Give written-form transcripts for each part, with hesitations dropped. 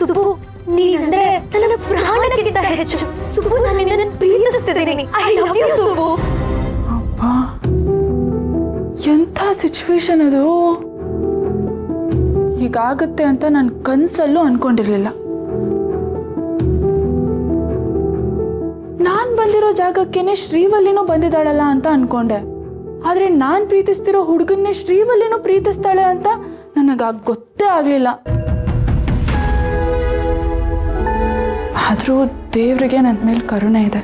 ಸುಬ್ಬು ನೀನಂದ್ರೆ ನನ್ನ ಪ್ರಾಣಕ್ಕಿಂತ ಹೆಚ್ಚು. ಸುಬ್ಬು ನಾನು ನಿನ್ನನ್ನು ಪ್ರೀತಿಸ್ತಿದ್ದೀನಿ. I love you Subbu. ಅಪ್ಪ ಎಂಥ ಸಿಚುವೇಶನ್ ಅದು. ಹೀಗಾಗುತ್ತೆ ಅಂತ ನಾನು ಕನಸಲ್ಲೂ ಅನ್ಕೊಂಡಿರ್ಲಿಲ್ಲ. ನಾನು ಬಂದಿರೋ ಜಾಗಕ್ಕೇನೆ ಶ್ರೀವಲ್ಲಿನೂ ಬಂದಿದ್ದಾಳಲ್ಲ ಅಂತ ಅನ್ಕೊಂಡೆ. ಆದ್ರೆ ನಾನು ಪ್ರೀತಿಸ್ತಿರೋ ಹುಡುಗನ್ನೇ ಶ್ರೀವಲ್ಲಿನೂ ಪ್ರೀತಿಸ್ತಾಳೆ ಅಂತ ನನಗಾಗ ಗೊತ್ತೇ ಆಗಲಿಲ್ಲ. ಆದರೂ ದೇವ್ರಿಗೆ ನನ್ನ ಮೇಲೆ ಕರುಣೆ ಇದೆ.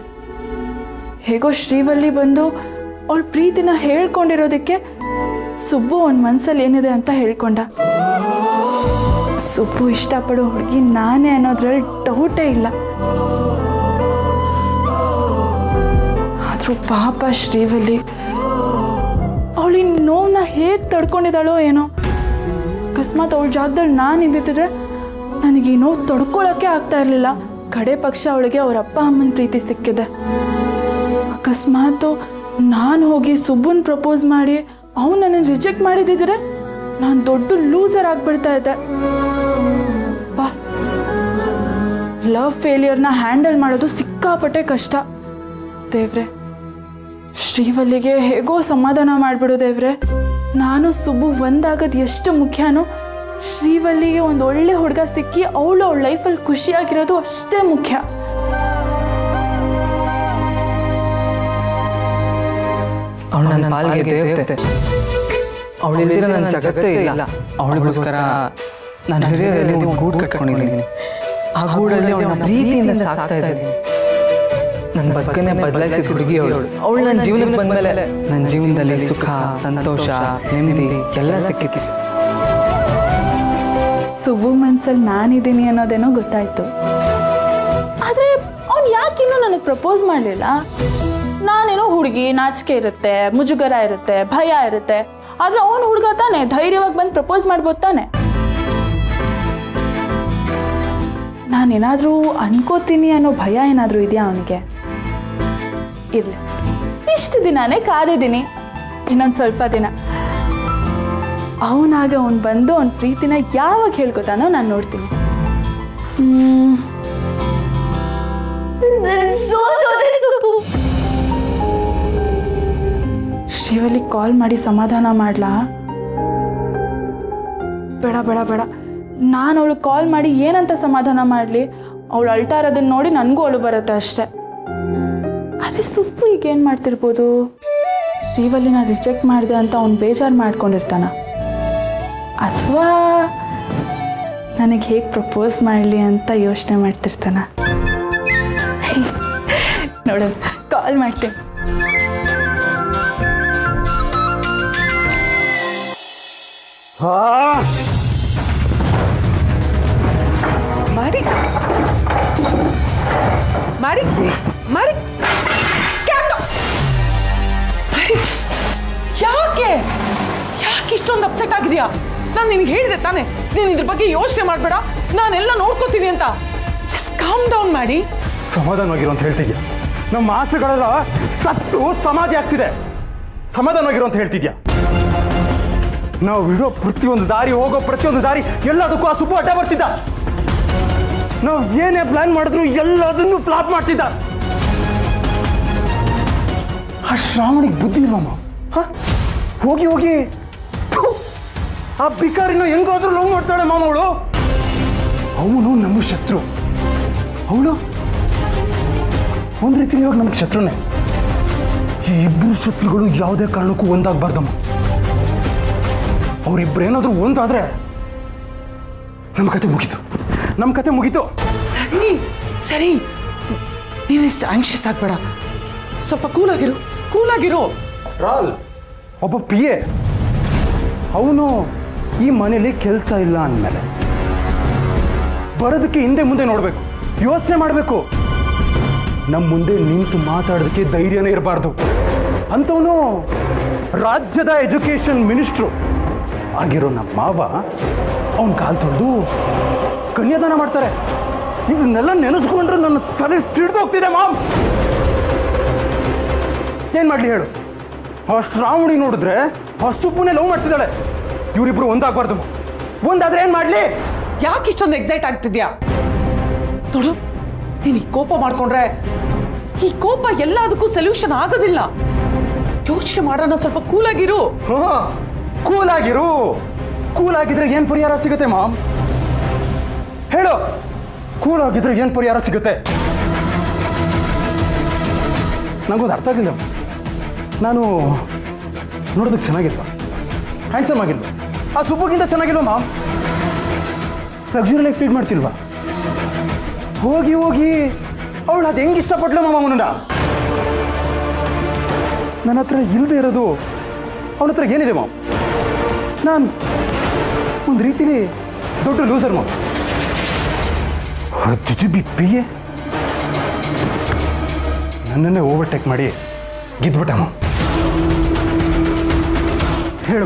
ಹೇಗೋ ಶ್ರೀವಲ್ಲಿ ಬಂದು ಅವಳ ಪ್ರೀತಿನ ಹೇಳ್ಕೊಂಡಿರೋದಕ್ಕೆ ಸುಬ್ಬು ಅವನ ಮನಸ್ಸಲ್ಲಿ ಏನಿದೆ ಅಂತ ಹೇಳ್ಕೊಂಡ. ಸುಬ್ಬು ಇಷ್ಟಪಡೋ ಹುಡುಗಿ ನಾನೇ ಅನ್ನೋದ್ರಲ್ಲಿ ಡೌಟೇ ಇಲ್ಲ. ಆದರೂ ಪಾಪ ಶ್ರೀವಲ್ಲಿ ಅವಳಿ ನೋವನ್ನ ಹೇಗೆ ತಡ್ಕೊಂಡಿದ್ದಾಳೋ ಏನೋ. ಅಕಸ್ಮಾತ್ ಅವಳ ಜಾಗದಲ್ಲಿ ನಾನು ಇದ್ದಿದ್ರೆ ನನಗೆ ಈ ನೋವು ತಡ್ಕೊಳಕ್ಕೆ ಆಗ್ತಾ ಇರಲಿಲ್ಲ. ಕಡೆ ಪಕ್ಷ ಅವಳಿಗೆ ಅವ್ರ ಅಪ್ಪ ಅಮ್ಮನ ಪ್ರೀತಿ ಸಿಕ್ಕಿದೆ. ಅಕಸ್ಮಾತು ನಾನು ಹೋಗಿ ಸುಬ್ಬನ್ ಪ್ರಪೋಸ್ ಮಾಡಿ ಅವನು ನನ್ನನ್ನು ರಿಜೆಕ್ಟ್ ಮಾಡಿದ್ದಿದ್ರೆ ನಾನು ದೊಡ್ಡ ಲೂಸರ್ ಆಗಿಬಿಡ್ತಾ ಇದ್ದೆ. ಬಾ, ಲವ್ ಫೇಲಿಯರ್ನ ಹ್ಯಾಂಡಲ್ ಮಾಡೋದು ಸಿಕ್ಕಾಪಟ್ಟೆ ಕಷ್ಟ. ದೇವ್ರೆ, ಶ್ರೀವಲ್ಲಿಗೆ ಹೇಗೋ ಸಮಾಧಾನ ಮಾಡಿಬಿಡು ದೇವ್ರೆ. ನಾನು ಸುಬ್ಬು ಒಂದಾಗದು ಎಷ್ಟು ಮುಖ್ಯನೋ, ಶ್ರೀವಲ್ಲಿಗೆ ಒಂದು ಒಳ್ಳೆ ಹುಡುಗ ಸಿಕ್ಕಿ ಅವಳು ಅವಳ ಲೈಫಲ್ಲಿ ಖುಷಿಯಾಗಿರೋದು ಅಷ್ಟೇ ಮುಖ್ಯ. ಅವಳು ನನ್ನ ಪಾಲ್ಗೆ ದೇವತೆ. ಅವಳಿಲ್ದಿರ ನನ್ನ ಜಗತ್ತೇ ಇಲ್ಲ. ಅವಳಿಗೋಸ್ಕರ ನನ್ನ ಹೃದಯದಲ್ಲಿ ಒಂದು ಗೂಡು ಕಟ್ಕೊಂಡಿದ್ದೀನಿ. ಆ ಗೂಡಲ್ಲಿ ಅವಳ ಪ್ರೀತಿಯಿಂದ ಸಾಕ್ತಾ ಇದ್ದೀನಿ. ನನ್ನ ಬದುಕನ್ನೇ ಬದಲಾಯಿಸಿ ಹುಡುಗಿ ಅವಳು ನನ್ನ ಜೀವನಕ್ಕೆ ಬಂದಮೇಲೆ ನನ್ನ ಜೀವನದಲ್ಲಿ ಸುಖ, ಸಂತೋಷ, ನೆಮ್ಮದಿ ಎಲ್ಲ ಸಿಕ್ಕಿತ್ತು. ಸುಬ್ಬು ಮನ್ಸಲ್ಲಿ ನಾನಿದ್ದೀನಿ ಅನ್ನೋದೇನೋ ಗೊತ್ತಾಯ್ತು. ಆದರೆ ಅವ್ನು ಯಾಕಿನ್ನೂ ನನಗೆ ಪ್ರಪೋಸ್ ಮಾಡಲಿಲ್ಲ? ನಾನೇನೋ ಹುಡುಗಿ, ನಾಚಿಕೆ ಇರುತ್ತೆ, ಮುಜುಗರ ಇರುತ್ತೆ, ಭಯ ಇರುತ್ತೆ. ಆದರೆ ಅವನು ಹುಡುಗ ತಾನೆ, ಧೈರ್ಯವಾಗಿ ಬಂದು ಪ್ರಪೋಸ್ ಮಾಡ್ಬೋದು ತಾನೆ. ನಾನೇನಾದರೂ ಅನ್ಕೋತೀನಿ ಅನ್ನೋ ಭಯ ಏನಾದರೂ ಇದೆಯಾ ಅವನಿಗೆ? ಇರಲಿ, ಇಷ್ಟು ದಿನಾನೇ ಕಾದಿದ್ದೀನಿ. ಇನ್ನೊಂದು ಸ್ವಲ್ಪ ದಿನ ಅವನಾಗ ಅವನು ಬಂದು ಅವನ ಪ್ರೀತಿನ ಯಾವಾಗ ಹೇಳ್ಕೊತಾನೋ ನಾನು ನೋಡ್ತೀನಿ. ಶ್ರೀವಲ್ಲಿ ಕಾಲ್ ಮಾಡಿ ಸಮಾಧಾನ ಮಾಡ್ಲಾ? ಬೇಡ ಬೇಡ ಬೇಡ. ನಾನು ಅವಳು ಕಾಲ್ ಮಾಡಿ ಏನಂತ ಸಮಾಧಾನ ಮಾಡಲಿ? ಅವಳು ಅಳ್ತಾ ಇರೋದನ್ನ ನೋಡಿ ನನಗೂ ಅಳು ಬರುತ್ತೆ ಅಷ್ಟೆ. ಆದರೆ ಸುಬ್ಬು ಈಗೇನು ಮಾಡ್ತಿರ್ಬೋದು? ಶ್ರೀವಲ್ಲಿನ ರಿಜೆಕ್ಟ್ ಮಾಡಿದೆ ಅಂತ ಅವ್ನು ಬೇಜಾರು ಮಾಡ್ಕೊಂಡಿರ್ತಾನ, ಅಥವಾ ನನಗೆ ಹೇಗೆ ಪ್ರಪೋಸ್ ಮಾಡಲಿ ಅಂತ ಯೋಚನೆ ಮಾಡ್ತಿರ್ತಾನ. ನೋಡೋಣ, ಕಾಲ್ ಮಾಡ್ತೀನಿ. ಮಾಡಿ ಮಾಡಿ ಮಾಡಿ ಯಾಕೆ ಯಾಕೆ ಇಷ್ಟೊಂದು ಅಪ್ಸೆಟ್ ಆಗಿದೆಯಾ? ನಾನು ನಿನಗೆ ಹೇಳಿದೆ ತಾನೆ, ನೀನು ಇದ್ರ ಬಗ್ಗೆ ಯೋಚನೆ ಮಾಡಬೇಡ, ನಾನೆಲ್ಲ ನೋಡ್ಕೋತೀನಿ ಅಂತ. ಜಸ್ಟ್ ಕಾಮ್ ಡೌನ್ ಮಾಡಿ. ಸಮಾಧಾನವಾಗಿರೋ ಅಂತ ಹೇಳ್ತಿದ್ಯಾ? ನಮ್ಮ ಆಸೆಗಳೆಲ್ಲ ಸತ್ತು ಸಮಾಧಿ ಆಗ್ತಿದೆ. ಸಮಾಧಾನವಾಗಿರೋ ಅಂತ ಹೇಳ್ತಿದ್ಯಾ? ನಾವು ಬಿಡೋ ಪ್ರತಿಯೊಂದು ದಾರಿ, ಹೋಗೋ ಪ್ರತಿಯೊಂದು ದಾರಿ ಎಲ್ಲದಕ್ಕೂ ಆ ಸುಬ್ಬು ಅಡ್ಡ ಬರ್ತಿದ್ದ. ನಾವು ಏನೇ ಪ್ಲಾನ್ ಮಾಡಿದ್ರು ಎಲ್ಲದನ್ನು ಫ್ಲಾಪ್ ಮಾಡ್ತಿದ್ದ. ಆ ಶ್ರಾವಣಿಗೆ ಬುದ್ಧಿ ಇಲ್ವಮ್ಮ? ಹೋಗಿ ಹೋಗಿ ಆ ಬಿಕಾರಿನ ಹೆಂಗಾದ್ರೂ ಲವ್ ಮಾಡ್ತಾಳೆ ಮಾಮ ಅವಳು. ಅವನು ನಮ್ಮ ಶತ್ರು, ಅವಳು ಒಂದು ರೀತಿ ಇವಾಗ ನಮಗೆ ಶತ್ರುನೇ. ಈ ಇಬ್ಬರು ಶತ್ರುಗಳು ಯಾವುದೇ ಕಾರಣಕ್ಕೂ ಒಂದಾಗಬಾರ್ದಮ್ಮ. ಅವರಿಬ್ಬರು ಏನಾದರೂ ಒಂದಾದ್ರೆ ನಮ್ಮ ಕತೆ ಮುಗೀತು, ನಮ್ಮ ಕತೆ ಮುಗೀತು. ಸರಿ ಸರಿ, ನೀನಿಷ್ಟು ಆಂಕ್ಷಿಯಸ್ ಆಗಬೇಡ, ಸ್ವಲ್ಪ ಕೂಲಾಗಿರು, ಕೂಲಾಗಿರು. ರಾಲ್ ಒಬ್ಬ ಪಿ ಎ, ಅವನು ಈ ಮನೇಲಿ ಕೆಲಸ ಇಲ್ಲ ಅಂದಮೇಲೆ ಬರೋದಕ್ಕೆ ಹಿಂದೆ ಮುಂದೆ ನೋಡಬೇಕು, ಯೋಚನೆ ಮಾಡಬೇಕು. ನಮ್ಮ ಮುಂದೆ ನಿಂತು ಮಾತಾಡೋದಕ್ಕೆ ಧೈರ್ಯನೇ ಇರಬಾರ್ದು. ಅಂಥವನು ರಾಜ್ಯದ ಎಜುಕೇಷನ್ ಮಿನಿಸ್ಟ್ರು ಆಗಿರೋ ನಮ್ಮ ಮಾವ ಅವನ ಕಾಲು ತೊಳೆದು ಕನ್ಯಾದಾನ ಮಾಡ್ತಾರೆ. ಇದನ್ನೆಲ್ಲ ನೆನೆಸ್ಕೊಂಡ್ರೆ ನನ್ನ ತಲೆ ಸಿಡ್ದೋಗ್ತಿದೆ ಮಾಮ್. ಏನು ಮಾಡಲಿ ಹೇಳು? ಆ ಶ್ರಾವಣಿ ನೋಡಿದ್ರೆ ಆ ಸುಬ್ಬುನೇ ಲವ್ ಮಾಡ್ತಿದ್ದಾಳೆ. ಇವರಿಬ್ರು ಒಂದಾಗಬಾರ್ದು. ಒಂದಾದ್ರೆ ಏನು ಮಾಡಲಿ? ಯಾಕೆ ಇಷ್ಟೊಂದು ಎಕ್ಸೈಟ್ ಆಗ್ತಿದ್ಯಾ? ನೋಡು, ನೀನು ಈ ಕೋಪ ಮಾಡ್ಕೊಂಡ್ರೆ ಈ ಕೋಪ ಎಲ್ಲದಕ್ಕೂ ಸೊಲ್ಯೂಷನ್ ಆಗೋದಿಲ್ಲ. ಯೋಚನೆ ಮಾಡೋಣ, ಸ್ವಲ್ಪ ಕೂಲಾಗಿರು. ಕೂಲಾಗಿದ್ರೆ ಏನ್ ಪರಿಹಾರ ಸಿಗುತ್ತೆ ಮಾಮ್? ಹೇಳು, ಕೂಲಾಗಿದ್ರೆ ಏನ್ ಪರಿಹಾರ ಸಿಗುತ್ತೆ? ನಂಗೊಂದು ಅರ್ಥ ಆಗಿಲ್ಲ. ನಾನು ನೋಡೋದಕ್ಕೆ ಚೆನ್ನಾಗಿಲ್ವಾ? ಹ್ಯಾಂಡ್ಸಮ್ ಆಗಿಲ್ವಾ? ಆ ಸುಬ್ಬುಗಿಂತ ಚೆನ್ನಾಗಿಲ್ವಾ ಮಾಮ್? ಲಕ್ಸುರಿ ಲೈಫ್ ಲೀಡ್ ಮಾಡ್ತಿಲ್ವಾ? ಹೋಗಿ ಅವಳು ಅದು ಹೆಂಗೆ ಇಷ್ಟಪಟ್ಲು ಮಾಮ ಅವನನ್ನ? ನನ್ನ ಹತ್ರ ಇಲ್ಲದೆ ಇರೋದು ಅವನ ಹತ್ರ ಏನಿದೆ ಮಾಮ್? ನಾನು ಒಂದು ರೀತಿಲಿ ದೊಡ್ಡ ಲೂಸರ್ ಮಾಮ್. BPA ನನ್ನನ್ನೇ ಓವರ್ಟೇಕ್ ಮಾಡಿ ಗೆದ್ಬಿಟ್ಟ ಮಾಮ್. ಹೇಳು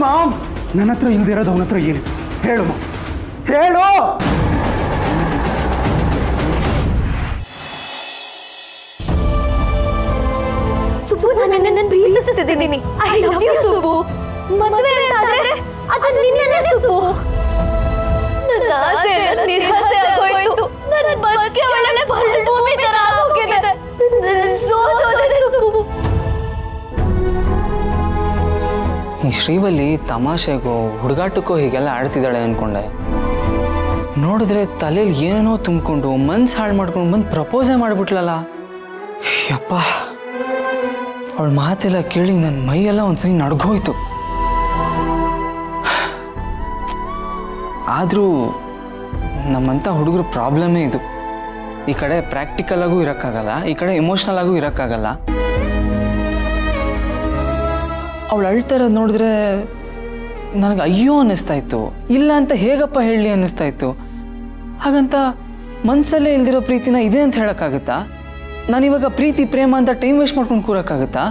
ಮಾಮ್, ನನ್ನ ಹತ್ರ ಇಲ್ಲದೆ ಇರೋದು ಅವನ ಹತ್ರ ಏನಿದೆ? ಹೇಳು ಮಾಮ್, ಹೇಳು. ಸುಬ್ಬು, ನಾನು ಪ್ರೀತಿಸ್ತಿದ್ದೀನಿ. I love you Subbu. ಮದುವೆ ಅಂತಾದ್ರೆ ಅದು ನಿನ್ನನ್ನೇ ಸುಬ್ಬು. ನನ್ನ ಆಸೆ ನಿರಾಸೆ ಆಗೋಯ್ತು. ನನ್ನ ಬದುಕೆ ಒಳ್ಳೆ ಭೂಮಿ ತರ ಆಗೋಗಿದೆ. ಸೋತೋದೆ ಸುಬ್ಬು. ಈ ಶ್ರೀವಲ್ಲಿ ತಮಾಷೆಗೋ ಹುಡುಗಾಟಕ್ಕೋ ಹೀಗೆಲ್ಲ ಆಡ್ತಿದ್ದಾಳೆ ಅನ್ಕೊಂಡೆ. ನೋಡಿದ್ರೆ ತಲೆಯಲ್ಲಿ ಏನೇನೋ ತುಂಬಿಕೊಂಡು ಮನ್ಸು ಹಾಳು ಮಾಡ್ಕೊಂಡು ಬಂದು ಪ್ರಪೋಸೇ ಮಾಡಿಬಿಟ್ಲಲ್ಲ. ಯಪ್ಪ, ಅವಳ ಮಾತೆಲ್ಲ ಕೇಳಿ ನನ್ನ ಮೈಯೆಲ್ಲ ಒಂದ್ಸರಿ ನಡ್ಗೋಯ್ತು. ಆದರೂ ನಮ್ಮಂಥ ಹುಡುಗರ ಪ್ರಾಬ್ಲಮ್ಮೇ ಇದು. ಈ ಕಡೆ ಪ್ರಾಕ್ಟಿಕಲ್ ಆಗೂ ಇರೋಕ್ಕಾಗಲ್ಲ, ಈ ಕಡೆ ಎಮೋಷ್ನಲ್ ಆಗೂ ಇರೋಕ್ಕಾಗಲ್ಲ. ಅವಳು ಅಳ್ತಾ ಇರೋದು ನೋಡಿದ್ರೆ ನನಗೆ ಅಯ್ಯೋ ಅನ್ನಿಸ್ತಾ ಇತ್ತು. ಇಲ್ಲ ಅಂತ ಹೇಗಪ್ಪ ಹೇಳಲಿ ಅನ್ನಿಸ್ತಾ ಇತ್ತು. ಹಾಗಂತ ಮನಸ್ಸಲ್ಲೇ ಇಲ್ದಿರೋ ಪ್ರೀತಿನ ಇದೆ ಅಂತ ಹೇಳೋಕ್ಕಾಗುತ್ತಾ? ನಾನಿವಾಗ ಪ್ರೀತಿ ಪ್ರೇಮ ಅಂತ ಟೈಮ್ ವೇಸ್ಟ್ ಮಾಡ್ಕೊಂಡು ಕೂರೋಕ್ಕಾಗುತ್ತಾ?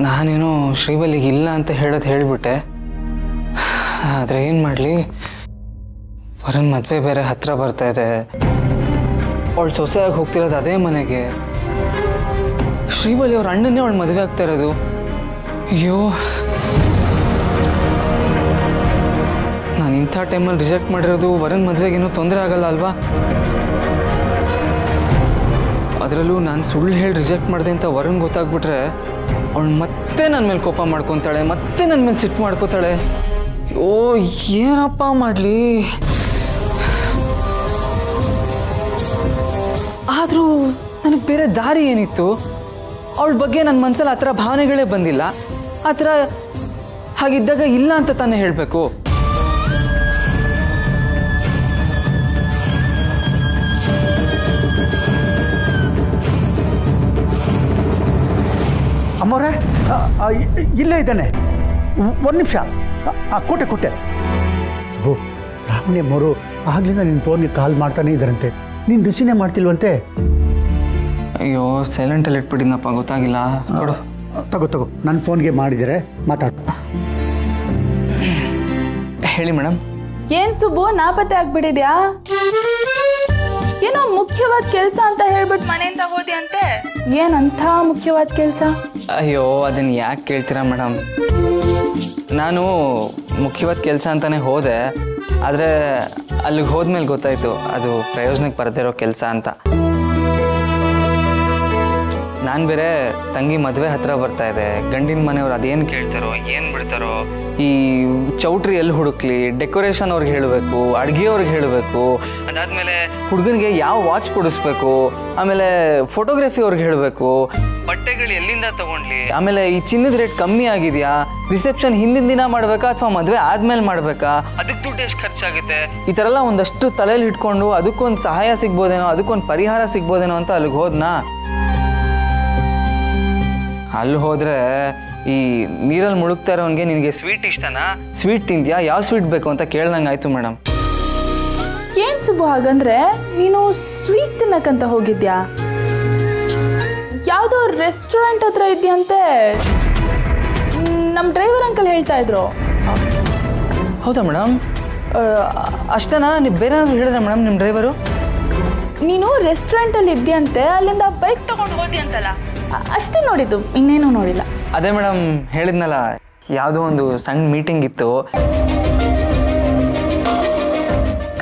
ನಾನೇನೋ ಶ್ರೀವಲ್ಲಿಗೆ ಇಲ್ಲ ಅಂತ ಹೇಳಿಬಿಟ್ಟೆ. ಆದರೆ ಏನು ಮಾಡಲಿ, ವರನ್ ಮದುವೆ ಬೇರೆ ಹತ್ರ ಬರ್ತಾ ಇದೆ. ಅವಳು ಸೊಸೆಯಾಗಿ ಹೋಗ್ತಿರೋದು ಅದೇ ಮನೆಗೆ. ಶ್ರೀವಲ್ಲಿ ಅವ್ರ ಅಣ್ಣನೇ ಅವಳು ಮದುವೆ ಆಗ್ತಾ ಇರೋದು. ಅಯ್ಯೋ, ನಾನು ಇಂಥ ಟೈಮಲ್ಲಿ ರಿಜೆಕ್ಟ್ ಮಾಡಿರೋದು ವರನ್ ಮದುವೆಗೇನೂ ತೊಂದರೆ ಆಗಲ್ಲ ಅಲ್ವಾ? ಅದರಲ್ಲೂ ನಾನು ಸುಳ್ಳು ಹೇಳಿ ರಿಜೆಕ್ಟ್ ಮಾಡಿದೆ ಅಂತ ವರನ್ ಗೊತ್ತಾಗ್ಬಿಟ್ರೆ ಅವಳು ಮತ್ತೆ ನನ್ನ ಮೇಲೆ ಕೋಪ ಮಾಡ್ಕೊತಾಳೆ, ಮತ್ತೆ ನನ್ನ ಮೇಲೆ ಸಿಟ್ಟು ಮಾಡ್ಕೋತಾಳೆ. ಓ, ಏನಪ್ಪ ಮಾಡಲಿ? ಆದರೂ ನನಗೆ ಬೇರೆ ದಾರಿ ಏನಿತ್ತು? ಅವಳ ಬಗ್ಗೆ ನನ್ನ ಮನಸ್ಸಲ್ಲಿ ಆ ಥರ ಭಾವನೆಗಳೇ ಬಂದಿಲ್ಲ. ಆ ಥರ ಹಾಗಿದ್ದಾಗ ಇಲ್ಲ ಅಂತ ತಾನೇ ಹೇಳಬೇಕು. ಅಮ್ಮವ್ರೆ, ಇಲ್ಲೇ ಇದ್ದಾನೆ. ಒಂದು ನಿಮಿಷ. ಕೊಟ್ಟೆ. ಓ, ರಾಮಣಿ ಅಮ್ಮವರು ಆಗ್ಲಿಂದ ನಿನ್ನ ಫೋನ್ಗೆ ಕಾಲ್ ಮಾಡ್ತಾನೆ ಇದ್ದಾರಂತೆ. ನೀನು ರಿಸೀವ್ನೇ ಮಾಡ್ತಿಲ್ವಂತೆ. ಅಯ್ಯೋ, ಸೈಲೆಂಟಲ್ಲಿ ಇಟ್ಬಿಟ್ಟಿದ್ನಪ್ಪ, ಗೊತ್ತಾಗಿಲ್ಲ. ತಗೋ, ನನ್ನ ಫೋನ್ಗೆ ಮಾಡಿದರೆ ಮಾತಾಡು. ಹೇಳಿ ಮೇಡಮ್. ಏನ್ ಸುಬ್ಬು, ನಾಪತ್ತೆ ಆಗ್ಬಿಟ್ಟಿದ್ಯಾ? ಏನೋ ಮುಖ್ಯವಾದ ಕೆಲಸ ಅಂತ ಹೇಳ್ಬಿಟ್ಟು ಮನೆಯಿಂದ ಹೋದಿ ಅಂತೆ. ಏನಂತ ಮುಖ್ಯವಾದ ಕೆಲಸ? ಅಯ್ಯೋ, ಅದನ್ನು ಯಾಕೆ ಕೇಳ್ತೀರಾ ಮೇಡಮ್? ನಾನು ಮುಖ್ಯವಾದ ಕೆಲಸ ಅಂತಲೇ ಹೋದೆ. ಆದರೆ ಅಲ್ಲಿಗೆ ಹೋದ್ಮೇಲೆ ಗೊತ್ತಾಯಿತು ಅದು ಪ್ರಯೋಜನಕ್ಕೆ ಬರದಿರೋ ಕೆಲಸ ಅಂತ. ನಾನು ಬೇರೆ ತಂಗಿ ಮದುವೆ ಹತ್ರ ಬರ್ತಾ ಇದೆ. ಗಂಡಿನ ಮನೆಯವ್ರು ಅದೇನು ಕೇಳ್ತಾರೋ ಏನು ಬಿಡ್ತಾರೋ, ಈ ಚೌಟ್ರಿ ಎಲ್ಲಿ ಹುಡುಕ್ಲಿ, ಡೆಕೋರೇಷನ್ ಅವ್ರಿಗೆ ಹೇಳಬೇಕು, ಅಡುಗೆಯವ್ರಿಗೆ ಹೇಳಬೇಕು, ಅದಾದಮೇಲೆ ಹುಡುಗನಿಗೆ ಯಾವ ವಾಚ್ ಕೊಡಿಸ್ಬೇಕು, ಆಮೇಲೆ ಫೋಟೋಗ್ರಫಿ ಅವ್ರಿಗೆ ಹೇಳಬೇಕು, ಬಟ್ಟೆಗಳು ಎಲ್ಲಿಂದ ತೊಗೊಂಡ್ಲಿ, ಆಮೇಲೆ ಈ ಚಿನ್ನದ ರೇಟ್ ಕಮ್ಮಿ ಆಗಿದೆಯಾ, ರಿಸೆಪ್ಷನ್ ಹಿಂದಿನ ದಿನ ಮಾಡಬೇಕಾ ಅಥವಾ ಮದುವೆ ಆದಮೇಲೆ ಮಾಡಬೇಕಾ, ಅದಕ್ಕೆ ದುಡ್ಡು ಎಷ್ಟು ಖರ್ಚಾಗುತ್ತೆ, ಈ ಥರ ಎಲ್ಲ ಒಂದಷ್ಟು ತಲೆಯಲ್ಲಿ ಇಟ್ಕೊಂಡು ಅದಕ್ಕೊಂದು ಸಹಾಯ ಸಿಗ್ಬೋದೇನೋ, ಅದಕ್ಕೊಂದು ಪರಿಹಾರ ಸಿಗ್ಬೋದೇನೋ ಅಂತ ಅಲ್ಲಿಗೆ ಹೋದ್ನಾ. ಅಲ್ಲಿ ಹೋದರೆ ಈ ನೀರಲ್ಲಿ ಮುಳುಗ್ತಾ ಇರೋನಿಗೆ ನಿನಗೆ ಸ್ವೀಟ್ ಇಷ್ಟನಾ, ಸ್ವೀಟ್ ತಿಂದ್ಯಾ, ಯಾವ ಸ್ವೀಟ್ ಬೇಕು ಅಂತ ಕೇಳ್ದಂಗೆ ಆಯಿತು ಮೇಡಮ್. ಏನ್ ಸುಬ್ಬು, ಹಾಗಂದ್ರೆ ನೀನು ಸ್ವೀಟ್ ತಿನ್ನಕ್ಕಂತ ಹೋಗಿದ್ಯಾ? ಯಾವುದೋ ರೆಸ್ಟೋರೆಂಟ್ ಹತ್ರ ಇದೆಯಂತೆ. ನಮ್ಮ ಡ್ರೈವರ್ ಅಂಕಲ್ ಹೇಳ್ತಾ ಇದ್ರು. ಹೌದಾ ಮೇಡಮ್? ಅಷ್ಟೇನಾ? ನೀವು ಬೇರೆ ಏನಾದರೂ ಹೇಳಿದ್ರೆ ಮೇಡಮ್ ನಿಮ್ಮ ಡ್ರೈವರು? ನೀನು ರೆಸ್ಟೋರೆಂಟಲ್ಲಿ ಇದ್ದೀಯಂತೆ, ಅಲ್ಲಿಂದ ಬೈಕ್ ತಗೊಂಡು ಹೋದಿ ಅಂತಲ್ಲ, ಅಷ್ಟೇ ನೋಡಿದ್ದು, ಇನ್ನೇನು ನೋಡಿಲ್ಲ. ಅದೇ ಮೇಡಮ್ ಹೇಳಿದ್ನಲ್ಲ, ಯಾವುದೋ ಒಂದು ಸಣ್ಣ ಮೀಟಿಂಗ್ ಇತ್ತು.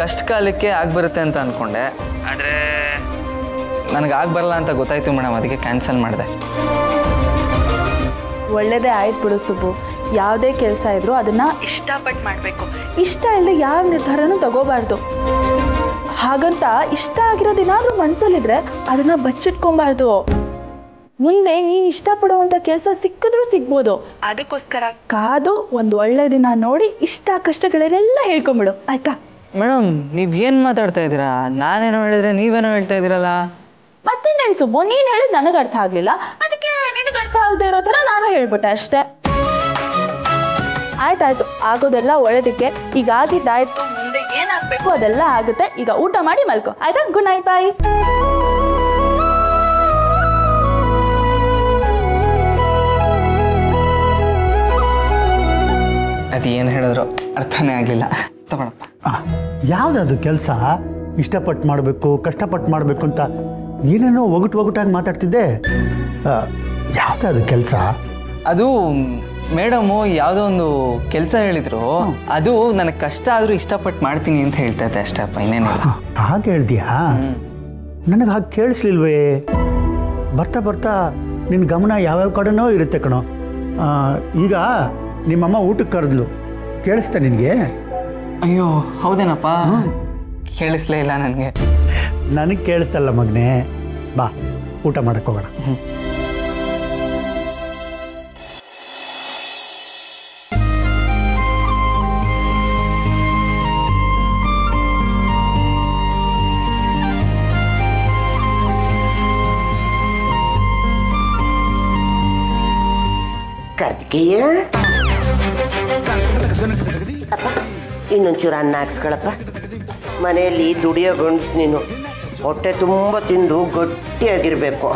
ಕಷ್ಟ ಕಾಲಕ್ಕೆ ಆಗ್ಬರುತ್ತೆ ಅಂತ ಅಂದ್ಕೊಂಡೆ, ಆದರೆ ನನಗೆ ಆಗಬರಲ್ಲ ಅಂತ ಗೊತ್ತಾಯ್ತು ಮೇಡಮ್, ಅದಕ್ಕೆ ಕ್ಯಾನ್ಸಲ್ ಮಾಡಿದೆ. ಒಳ್ಳೇದೇ ಆಯ್ತು ಬಿಡು ಸುಬ್ಬು. ಯಾವುದೇ ಕೆಲಸ ಇದ್ರೂ ಅದನ್ನು ಇಷ್ಟಪಟ್ಟು ಮಾಡಬೇಕು. ಇಷ್ಟ ಇಲ್ಲದೆ ಯಾವ ನಿರ್ಧಾರನೂ ತಗೋಬಾರ್ದು. ಹಾಗಂತ ಇಷ್ಟ ಆಗಿರೋದೇನಾದ್ರೂ ಮನಸ್ಸಲ್ಲಿದ್ರೆ ಅದನ್ನು ಬಚ್ಚಿಟ್ಕೊಬಾರ್ದು. ಮುಂದೆ ನೀನು ಇಷ್ಟಪಡುವಂಥ ಕೆಲಸ ಸಿಕ್ಕಿದ್ರೂ ಸಿಗ್ಬೋದು. ಅದಕ್ಕೋಸ್ಕರ ಕಾದು ಒಂದು ಒಳ್ಳೆ ದಿನ ನೋಡಿ ಇಷ್ಟ ಕಷ್ಟಗಳೆಲ್ಲ ಹೇಳ್ಕೊಂಬಿಡು, ಆಯ್ತಾ? ಮೇಡಮ್, ನೀವು ಏನು ಮಾತಾಡ್ತಾ ಇದ್ದೀರಾ? ನಾನೇನೋ ಹೇಳಿದ್ರೆ ನೀವೇನೋ ಹೇಳ್ತಾ ಇದ್ದೀರಲ್ಲ. ಮತ್ತಿನ್ನೇನು ಸುಬ್ಬು, ನೀನು ಹೇಳಿದ್ ನನಗೆ ಅರ್ಥ ಆಗಲಿಲ್ಲ, ಅದಕ್ಕೆ ನಿನಗೆ ಅರ್ಥ ಆಗದೆ ಇರೋ ಥರ ನಾನು ಹೇಳ್ಬಿಟ್ಟೆ ಅಷ್ಟೇ. ಆಯ್ತಾಯ್ತು, ಆಗೋದೆಲ್ಲ ಒಳ್ಳೇದಕ್ಕೆ. ಈಗ ಆಗಿದ್ದಾಯ್ತು, ಮುಂದೆ ಏನಾಗಬೇಕು ಅದೆಲ್ಲ ಆಗುತ್ತೆ. ಈಗ ಊಟ ಮಾಡಿ ಮಲ್ಕೋ, ಆಯ್ತಾ? ಗುಡ್ ನೈಟ್, ಬಾಯ್. ಅದೇನು ಹೇಳಿದ್ರು ಅರ್ಥನೇ ಆಗಲಿಲ್ಲ. ತಗೊಳಪ್ಪ. ಯಾವುದದು ಕೆಲಸ? ಇಷ್ಟಪಟ್ಟು ಮಾಡಬೇಕು, ಕಷ್ಟಪಟ್ಟು ಮಾಡಬೇಕು ಅಂತ ಏನೇನೋ ಒಗಟಾಗಿ ಮಾತಾಡ್ತಿದ್ದೆ. ಯಾವುದದು ಕೆಲಸ? ಅದು ಮೇಡಮು ಯಾವುದೋ ಒಂದು ಕೆಲಸ ಹೇಳಿದ್ರು, ಅದು ನನಗೆ ಕಷ್ಟ ಆದರೂ ಇಷ್ಟಪಟ್ಟು ಮಾಡ್ತೀನಿ ಅಂತ ಹೇಳ್ತಾ ಇದ್ದೆ ಅಷ್ಟಪ್ಪ, ಇನ್ನೇನಿಲ್ಲ. ಹಾಗೆ ಹೇಳ್ತೀಯಾ? ನನಗೆ ಹಾಗೆ ಕೇಳಿಸ್ಲಿಲ್ವೇ? ಬರ್ತಾ ಬರ್ತಾ ನಿನ್ನ ಗಮನ ಯಾವ್ಯಾವ ಕಡೆನೋ ಇರುತ್ತೆ ಕಣೋ. ಈಗ ನಿಮ್ಮಮ್ಮ ಊಟಕ್ಕೆ ಕರೆದ್ಲು, ಕೇಳಿಸ್ತಾ ನಿನಗೆ? ಅಯ್ಯೋ ಹೌದೇನಪ್ಪ, ಕೇಳಿಸ್ಲೇ ಇಲ್ಲ ನನಗೆ. ನನಗೆ ಕೇಳಿಸ್ತಲ್ಲ ಮಗನೇ. ಬಾ ಊಟ ಮಾಡಕ್ಕೆ ಹೋಗೋಣ. ಕಾರ್ತಿಕೇಯ, ಇನ್ನೊಂಚೂರು ಅನ್ನ ಹಾಕ್ಸ್ಕೊಳಪ್ಪ. ಮನೆಯಲ್ಲಿ ದುಡಿಯೋ ಗಂಡ್ಸು ನೀನು, ಹೊಟ್ಟೆ ತುಂಬ ತಿಂದು ಗಟ್ಟಿಯಾಗಿರಬೇಕು.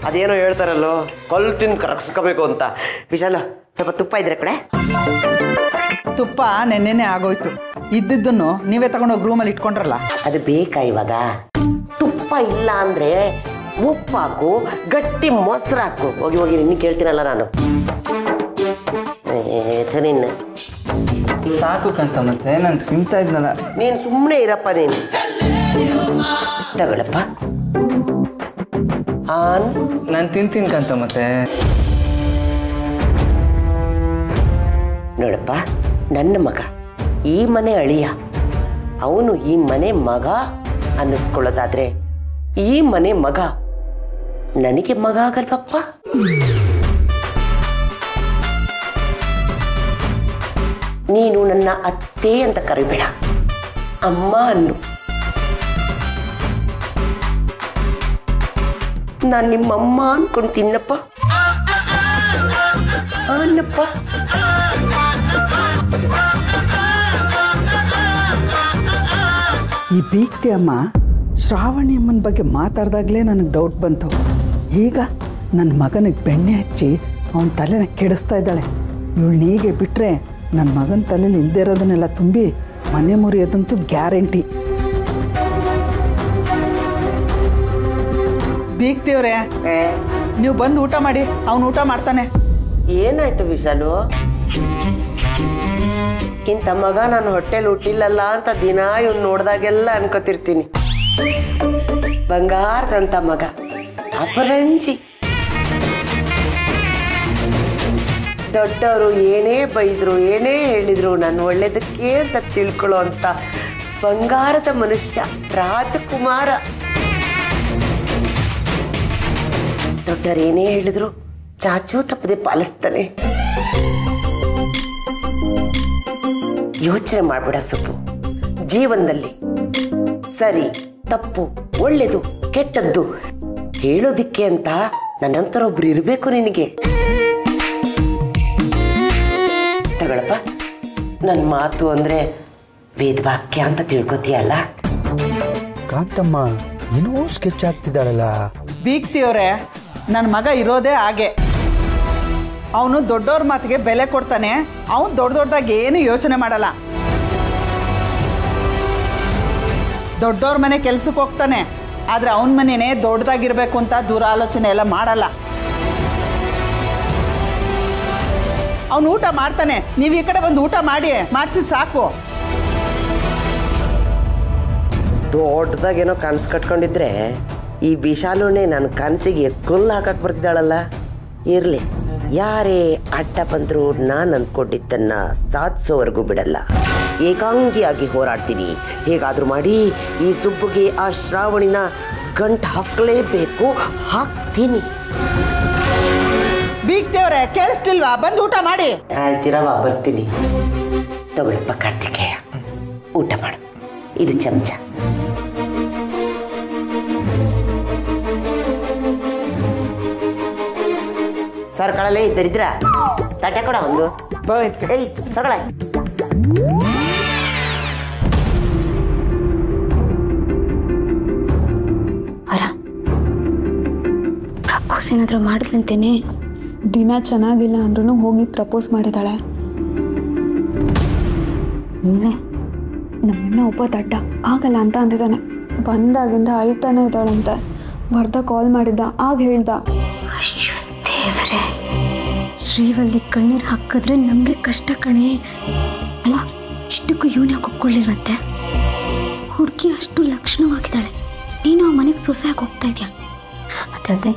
ಅದೇನೋ ಹೇಳ್ತಾರಲ್ಲೋ, ಕಲ್ಲು ತಿಂದು ಕರಗಿಸ್ಕೋಬೇಕು ಅಂತ. ವಿಶಾಲ, ಸ್ವಲ್ಪ ತುಪ್ಪ ಇದ್ರೆ ಕಡೆ. ತುಪ್ಪ ನೆನ್ನೆನೆ ಆಗೋಯ್ತು, ಇದ್ದಿದ್ದನ್ನು ನೀವೇ ತಗೊಂಡೋಗಿ ರೂಮಲ್ಲಿ ಇಟ್ಕೊಂಡ್ರಲ್ಲ. ಅದು ಬೇಕಾ ಇವಾಗ? ತುಪ್ಪ ಇಲ್ಲ ಅಂದರೆ ಉಪ್ಪಾಕು, ಗಟ್ಟಿ ಮೊಸರು ಹಾಕು. ಹೋಗಿ ಹೋಗಿ ನಿನ್ನ ಕೇಳ್ತೀನಲ್ಲ ನಾನು. ನಿನ್ನ ಸಾಕು ಕಂತ, ಮತ್ತೆ ನಾನು ತಿಂತಾ ಇದ್ನಲ್ಲ. ನೀನು ಸುಮ್ಮನೆ ಇರಪ್ಪ. ನೀನು ತಗೊಳಪ್ಪ. ನಾನು ತಿಂತೀನಿ ಕಂತ. ಮತ್ತೆ ನೋಡಪ್ಪ, ನನ್ನ ಮಗ ಈ ಮನೆ ಅಳಿಯ, ಅವನು ಈ ಮನೆ ಮಗ ಅನ್ನಿಸ್ಕೊಳ್ಳೋದಾದ್ರೆ ಈ ಮನೆ ಮಗ ನನಗೆ ಮಗ ಆಗಲ್ವಪ್ಪ? ನೀನು ನನ್ನ ಅತ್ತೆ ಅಂತ ಕರಿಬೇಡ, ಅಮ್ಮ ಅನ್ನು. ನಾನು ನಿಮ್ಮಮ್ಮ ಅನ್ಕೊಂಡು ತಿನ್ನಪ್ಪ, ಅನ್ನಪ್ಪ. ಈ ಬೀಗ್ತಿ ಅಮ್ಮ ಶ್ರಾವಣಿ ಅಮ್ಮನ ಬಗ್ಗೆ ಮಾತಾಡ್ದಾಗಲೇ ನನಗೆ ಡೌಟ್ ಬಂತು. ಈಗ ನನ್ನ ಮಗನಿಗೆ ಬೆಣ್ಣೆ ಹಚ್ಚಿ ಅವನ ತಲೆನ ಕೆಡಿಸ್ತಾ ಇದ್ದಾಳೆ. ಇವಳು ಹೀಗೆ ಬಿಟ್ಟರೆ ನನ್ನ ಮಗನ ತಲೆಯಲ್ಲಿ ಇಲ್ಲದೆ ಇರೋದನ್ನೆಲ್ಲ ತುಂಬಿ ಮನೆ ಮುರಿಯೋದಂತೂ ಗ್ಯಾರಂಟಿ. ಬೀಗ್ತಿಯವ್ರೆ, ನೀವು ಬಂದು ಊಟ ಮಾಡಿ, ಅವನು ಊಟ ಮಾಡ್ತಾನೆ. ಏನಾಯ್ತು ವಿಶಾಲು? ಇಂಥ ಮಗ ನಾನು ಹೊಟ್ಟೆಲಿ ಹುಟ್ಟಿಲ್ಲಲ್ಲ ಅಂತ ದಿನ ಇವ್ನು ನೋಡ್ದಾಗೆಲ್ಲ ಅನ್ಕೋತಿರ್ತೀನಿ. ಬಂಗಾರದಂಥ ಮಗ, ಅಪರಂಜಿ. ದೊಡ್ಡವರು ಏನೇ ಬೈದ್ರು, ಏನೇ ಹೇಳಿದ್ರು ನನ್ನ ಒಳ್ಳೇದಕ್ಕೆ ಅಂತ ತಿಳ್ಕೊಳ್ಳೋ ಅಂತ ಬಂಗಾರದ ಮನುಷ್ಯ, ರಾಜಕುಮಾರ. ದೊಡ್ಡವರು ಏನೇ ಹೇಳಿದ್ರು ಚಾಚೂ ತಪ್ಪದೆ ಪಾಲಿಸ್ತಾನೆ. ಯೋಚನೆ ಮಾಡ್ಬೇಡ ಸುಬ್ಬು. ಜೀವನದಲ್ಲಿ ಸರಿ ತಪ್ಪು, ಒಳ್ಳೇದು ಕೆಟ್ಟದ್ದು ಹೇಳೋದಿಕ್ಕೆ ಅಂತ ನನ್ನಂತರ ಒಬ್ರು ಇರಬೇಕು ನಿನಗೆ. ತಗೊಳಪ್ಪ, ನನ್ನ ಮಾತು ಅಂದ್ರೆ ವೇದವಾಕ್ಯ ಅಂತ ತಿಳ್ಕೊತೀಯಲ್ಲ. ಕಾಂತಮ್ಮ ಏನೋ ಸ್ಕೆಚ್ ಆಗ್ತಿದ್ದಾಳಲ್ಲ. ಬೀಗ್ತಿಯವ್ರೆ, ನನ್ನ ಮಗ ಇರೋದೇ ಹಾಗೆ. ಅವನು ದೊಡ್ಡವ್ರ ಮಾತಿಗೆ ಬೆಲೆ ಕೊಡ್ತಾನೆ. ಅವನು ದೊಡ್ಡದಾಗಿ ಏನು ಯೋಚನೆ ಮಾಡಲ್ಲ. ದೊಡ್ಡವ್ರ ಮನೆ ಕೆಲ್ಸಕ್ಕೆ ಹೋಗ್ತಾನೆ, ಆದರೆ ಅವನ ಮನೆಯೇ ದೊಡ್ಡದಾಗಿರ್ಬೇಕು ಅಂತ ದುರಾಲೋಚನೆ ಎಲ್ಲ ಮಾಡಲ್ಲ. ಅವನು ಊಟ ಮಾಡ್ತಾನೆ, ನೀವು ಈ ಕಡೆ ಬಂದು ಊಟ ಮಾಡಿಸಿದ್ ಸಾಕು. ದೊಡ್ಡದಾಗೇನೋ ಕನಸು ಕಟ್ಕೊಂಡಿದ್ರೆ ಈ ವಿಶಾಲುನೇ ನನ್ನ ಕನಸಿಗೆ ಕುಲ್ಲು ಹಾಕಕ್ಕೆ ಬರ್ತಿದ್ದಾಳಲ್ಲ. ಇರಲಿ, ಯಾರೇ ಅಡ್ಡ ಬಂದರೂ ನಾನು ಅಂದ್ಕೊಂಡಿದ್ದನ್ನು ಸಾಧಿಸೋವರೆಗೂ ಬಿಡಲ್ಲ. ಏಕಾಂಗಿಯಾಗಿ ಹೋರಾಡ್ತೀನಿ. ಹೇಗಾದರೂ ಮಾಡಿ ಈ ಸುಬ್ಬುಗೆ ಆ ಶ್ರಾವಣಿನ ಗಂಟು ಹಾಕಲೇಬೇಕು. ಹಾಕ್ತೀನಿ. ಬೀಗ್ತೇವ್ರೆ, ಕೇಳಿಸ್ತಿಲ್ವಾ? ಬಂದು ಊಟ ಮಾಡಿ. ಆಯ್ತಿರವ, ಬರ್ತೀನಿ. ತಗೊಳಪ್ಪ ಕಾರ್ತಿಕೇಯ, ಊಟ ಮಾಡು. ಇದು ಚಮಚ. ಸರ್ ಕಳಲೆ ಇದ್ದರಿದ್ರ ತಟ್ಟೆ ಕೊಡ ಒಂದು. ಏಯ್ ಸಗಳ ಪ್ರಪೋಸ್ ಏನಾದರೂ ಮಾಡಿದ್ಲಂತೇನೆ. ದಿನ ಚೆನ್ನಾಗಿಲ್ಲ ಅಂದ್ರೂ ಹೋಗಿ ಪ್ರಪೋಸ್ ಮಾಡಿದಾಳೆ. ನಮ್ಮನ್ನ ಒಬ್ಬ ದಡ್ಡ ಆಗಲ್ಲ ಅಂತ ಅಂದಿದ್ದಾನೆ. ಬಂದಾಗಿಂದ ಅಳ್ತಾನೆ ಇದ್ದಾಳಂತೆ. ಬರ್ದ ಕಾಲ್ ಮಾಡಿದ್ದ, ಆಗ ಹೇಳ್ದ, ಅಯ್ಯೋ ದೇವರೇ, ಶ್ರೀವಲ್ಲಿ ಕಣ್ಣೀರು ಹಾಕಿದ್ರೆ ನಮಗೆ ಕಷ್ಟ ಕಣೆ. ಅಲ್ಲ, ಇಷ್ಟಕ್ಕೂ ಇವನ ಒಪ್ಕೊಳ್ಳಿರುವಂತೆ. ಹುಡುಗಿ ಅಷ್ಟು ಲಕ್ಷಣವಾಗಿದ್ದಾಳೆ. ನೀನು ಆ ಮನೆಗೆ ಸೊಸೆಯಾಗಿ ಹೋಗ್ತಾ ಇದೆಯಾ? ಅದಲ್ಲದೆ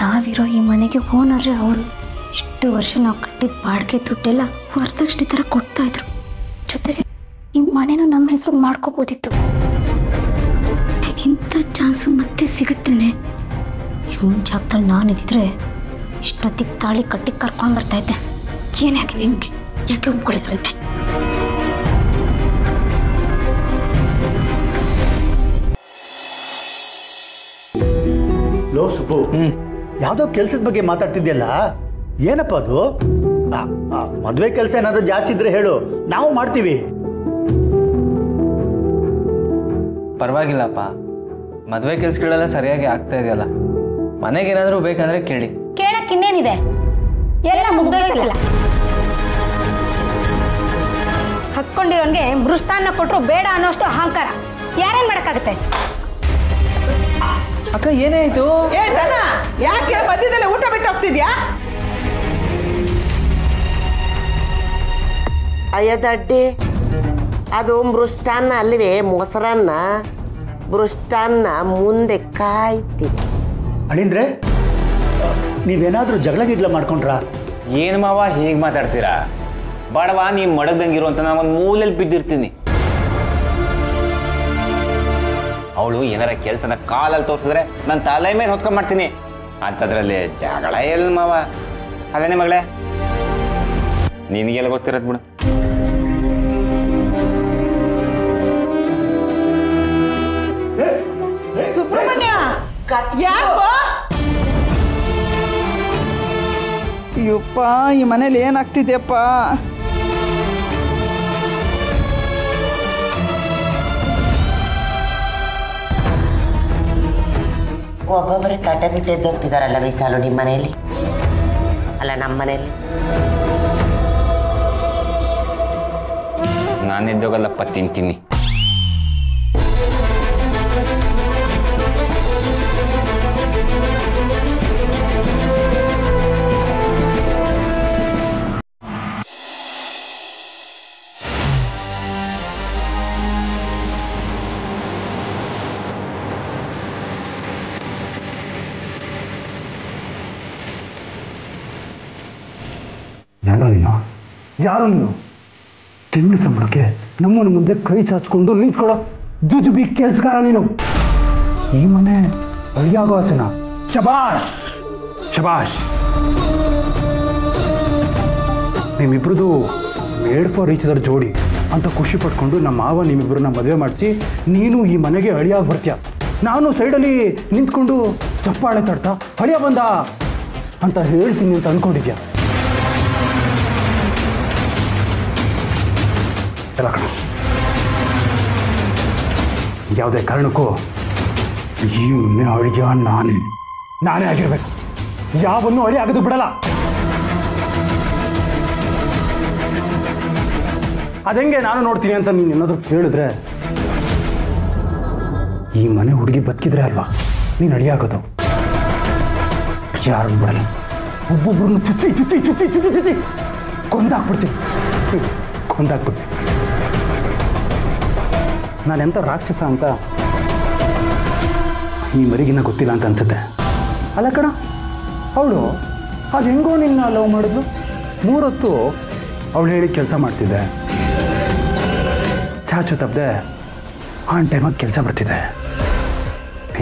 ನಾವಿರೋ ಈ ಮನೆಗೆ ಓನರ್ರೆ ಅವರು. ಇಷ್ಟು ವರ್ಷ ನಾವು ಕಟ್ಟಿದ ಬಾಡಿಗೆ ದುಡ್ಡೆಲ್ಲ ವರದಕ್ಷಿಣೆ ಥರ ಕೊಡ್ತಾ ಇದ್ರು. ಜೊತೆಗೆ ಈ ಮನೆನೂ ನಮ್ಮ ಹೆಸರು ಮಾಡ್ಕೋಬೋದಿತ್ತು. ಇಂಥ ಚಾನ್ಸು ಮತ್ತೆ ಸಿಗುತ್ತೇನೆ. ಇವನ್ ಜಾಗದಲ್ಲಿ ನಾನು ಇದ್ದಿದ್ರೆ ಇಷ್ಟೊತ್ತಿಗೆ ತಾಳಿ ಕಟ್ಟಿ ಕರ್ಕೊಂಡು ಬರ್ತಾ ಇದ್ದೆ. ಏನಾಗಿದೆ ನಿಮಗೆ? ಯಾಕೆ ಒಪ್ಕೊಳ್ಳಿ? ಲೋ ಸುಬ್ಬು, ಯಾವುದೋ ಕೆಲಸದ ಬಗ್ಗೆ ಮಾತಾಡ್ತಿದ್ಯಲ್ಲ, ಏನಪ್ಪ ಅದು? ಮದುವೆ ಕೆಲಸ ಏನಾದರೂ ಜಾಸ್ತಿ ಇದ್ರೆ ಹೇಳು, ನಾವು ಮಾಡ್ತೀವಿ. ಪರವಾಗಿಲ್ಲಪ್ಪ, ಮದುವೆ ಕೆಲಸಗಳೆಲ್ಲ ಸರಿಯಾಗಿ ಆಗ್ತಾ ಇದೆಯಲ್ಲ. ಮನೆಗೇನಾದರೂ ಬೇಕಂದ್ರೆ ಕೇಳಿ. ಕೇಳಕ್ಕೆ ಇನ್ನೇನಿದೆ, ಎಲ್ಲ ಮುಗ್ದೋಯ್ತಲ್ಲ. ಹಸ್ಕೊಂಡಿರೋನ್ಗೆ ಮೃಷ್ಟಾನ್ನ ಕೊಟ್ಟರು ಬೇಡ ಅನ್ನೋಷ್ಟು ಅಹಂಕಾರ. ಯಾರೇನ್ ಮಾಡಕ್ಕಾಗತ್ತೆ? ಅಕ್ಕ ಏನೇ ಆಯ್ತು? ಯಾಕೆ ಮಧ್ಯದಲ್ಲಿ ಊಟ ಬಿಟ್ಟು ಹೋಗ್ತಿದ್ಯಾ? ಅಯ್ಯದಡ್ಡಿ, ಅದು ಮೃಷ್ಟಾನ್ನ ಅಲ್ವೇ, ಮೊಸರನ್ನ. ಮೃಷ್ಟಾನ್ನ ಮುಂದೆ ಕಾಯ್ತೀನಿ. ಅಳಿಂದ್ರೆ, ನೀವೇನಾದರೂ ಜಗಳ ಗಿಗ್ಲ ಮಾಡ್ಕೊಂಡ್ರಾ? ಏನು ಮಾವ ಹೀಗೆ ಮಾತಾಡ್ತೀರಾ? ಬಡವ ನೀವು ಮಡಗ್ದಂಗಿರು ಅಂತ ನಾನು ಒಂದು ಮೂಲೆಯಲ್ಲಿ ಬಿದ್ದಿರ್ತೀನಿ. ಅವಳು ಏನಾರ ಕೆಲಸನ ಕಾಲಲ್ಲಿ ತೋರಿಸಿದ್ರೆ ನಾನು ತಲೆ ಮೇಲೆ ಹೊತ್ಕೊಂಡ್ ಮಾಡ್ತೀನಿ. ಅಂಥದ್ರಲ್ಲಿ ಜಗಳ ಎಲ್ಲಿ ಮಾವ? ಅದೇನೇ ಮಗಳೇ, ನಿನಗೆಲ್ಲ ಗೊತ್ತಿರೋದು ಬಿಡು. ಸುಬ್ರಹ್ಮಣ್ಯ, ಅಯ್ಯಪ್ಪ, ಈ ಮನೇಲಿ ಏನಾಗ್ತಿದ್ಯಪ್ಪ? ಒಬ್ಬೊಬ್ಬರೇ ತಟ್ಟೆ ಬಿಟ್ಟು ಎದ್ದೋಗ್ತಿದಾರಲ್ಲ ವಿಶಾಲು ನಿಮ್ಮ ಮನೆಯಲ್ಲಿ. ಅಲ್ಲ, ನಮ್ಮ ಮನೆಯಲ್ಲಿ ನಾನು ಎದ್ದೋಗಲ್ಲಪ್ಪ, ತಿಂತೀನಿ. ಯಾರು ನೀನು? ತಿಂಗಳು ಸಂಬಳಕ್ಕೆ ನಮ್ಮನ ಮುಂದೆ ಕೈ ಚಾಚ್ಕೊಂಡು ನಿಂತ್ಕೊಳ್ಳೋ ಜುಜುಬಿ ಕೆಲ್ಸಗಾರ ನೀನು. ಈ ಮನೆ ಅಳಿಯಾಗೋ ಆಸೆನ? ಶಬಾಷ್ ಶಬಾಷ್. ನಿಮ್ಮಿಬ್ರದ್ದು ಮೇಡ್ ಫಾರ್ ಈಚ್ ಅದರ್ ಜೋಡಿ ಅಂತ ಖುಷಿ ಪಟ್ಕೊಂಡು ನಮ್ಮ ಮಾವ ನಿಮ್ಮಿಬ್ಬರನ್ನ ಮದುವೆ ಮಾಡಿಸಿ ನೀನು ಈ ಮನೆಗೆ ಅಳಿಯಾಗಿ ಬರ್ತೀಯ. ನಾನು ಸೈಡಲ್ಲಿ ನಿಂತ್ಕೊಂಡು ಚಪ್ಪಾಳೆ ತಡ್ತಾ ಅಳಿಯ ಬಂದ ಅಂತ ಹೇಳ್ತೀನಿ ಅಂತ ಅಂದ್ಕೊಂಡಿದ್ಯಾ? ಎಲ್ಲ ಕಣ, ಯಾವುದೇ ಕಾರಣಕ್ಕೂ ಈ ಮನೆ ಅಳಿಯ ನಾನೇ ಆಗಿರ್ಬೇಕು. ಯಾವನ್ನು ಅಳಿ ಆಗೋದು ಬಿಡಲ್ಲ. ಅದಂಗೆ ನಾನು ನೋಡ್ತೀನಿ ಅಂತ ನೀನು ಏನಾದರೂ ಕೇಳಿದ್ರೆ, ಈ ಮನೆ ಹುಡುಗಿ ಬದುಕಿದ್ರೆ ಅಲ್ವಾ ನೀನು ಅಳಿಯಾಗೋದು. ಯಾರನ್ನು ಬಿಡಲ್ಲ. ಒಬ್ಬೊಬ್ಬರನ್ನು ಚುಚ್ಚಿ ಚುಚ್ಚಿ ಚುಚ್ಚಿ ಚುಚ್ಚಿ ಚುಚ್ಚಿ ಕೊಂದಾಕ್ಬಿಡ್ತೀನಿ. ನಾನೆಂಥ ರಾಕ್ಷಸ ಅಂತ ಈ ಮರಿಗಿನ್ನ ಗೊತ್ತಿಲ್ಲ ಅಂತ ಅನ್ಸುತ್ತೆ. ಅಲ್ಲ ಕಣ, ಅವಳು ಅದು ಹೆಂಗೋ ನಿನ್ನ ಲವ್ ಮಾಡಿದ್ಲು. 3 ಹೊತ್ತು ಅವಳು ಹೇಳಿ ಕೆಲಸ ಮಾಡ್ತಿದ್ದೆ, ಚಾಚು ತಪ್ಪದೆ ಆನ್ ಟೈಮಾಗಿ ಕೆಲಸ ಬರ್ತಿದ್ದೆ.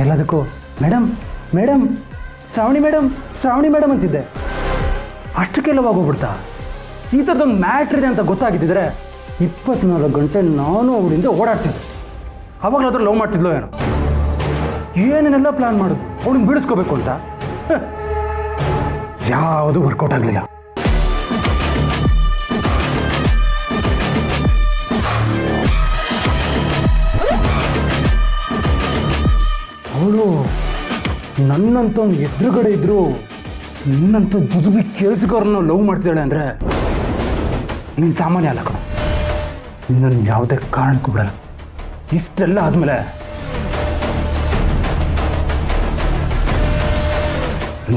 ಎಲ್ಲದಕ್ಕೂ ಮೇಡಮ್ ಮೇಡಮ್ ಶ್ರಾವಣಿ ಮೇಡಮ್ ಅಂತಿದ್ದೆ. ಅಷ್ಟಕ್ಕೆಲ್ಲ ಹೋಗ್ಬಿಡ್ತಾ. ಈ ಥರದೊಂದು ಮ್ಯಾಟ್ರ್ ಇದೆ ಅಂತ ಗೊತ್ತಾಗಿದ್ದಿದ್ರೆ 24 ಗಂಟೆ ನಾನು ಅವಳಿಂದ ಓಡಾಡ್ತಿದ್ದೆ. ಅವಾಗಲಾದ್ರೂ ಲವ್ ಮಾಡ್ತಿದ್ಲೋ ಏನೋ. ಏನೇನೆಲ್ಲ ಪ್ಲ್ಯಾನ್ ಮಾಡೋದು ಅವಳನ್ನ ಬಿಡಿಸ್ಕೋಬೇಕು ಅಂತ. ಯಾವುದೂ ವರ್ಕೌಟ್ ಆಗಲಿಲ್ಲ. ಅವಳು ನನ್ನಂತ ಎದುರುಗಡೆ ಇದ್ರು ನಿನ್ನಂತ ಜುಜುಬಿ ಕೇಳಿಸ್ಕೋರನ್ನ ಲವ್ ಮಾಡ್ತಿದ್ದಾಳೆ ಅಂದರೆ ನೀನು ಸಾಮಾನ್ಯ ಅಲ್ಲ ಕಣ. ನಿನ್ನನ್ನು ಯಾವುದೇ ಕಾರಣಕ್ಕೂ ಬಿಡಲ್ಲ. ಇಷ್ಟೆಲ್ಲ ಆದಮೇಲೆ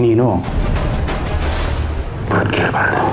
ನೀನು ಬದುಕಿರಬಾರ್ದು.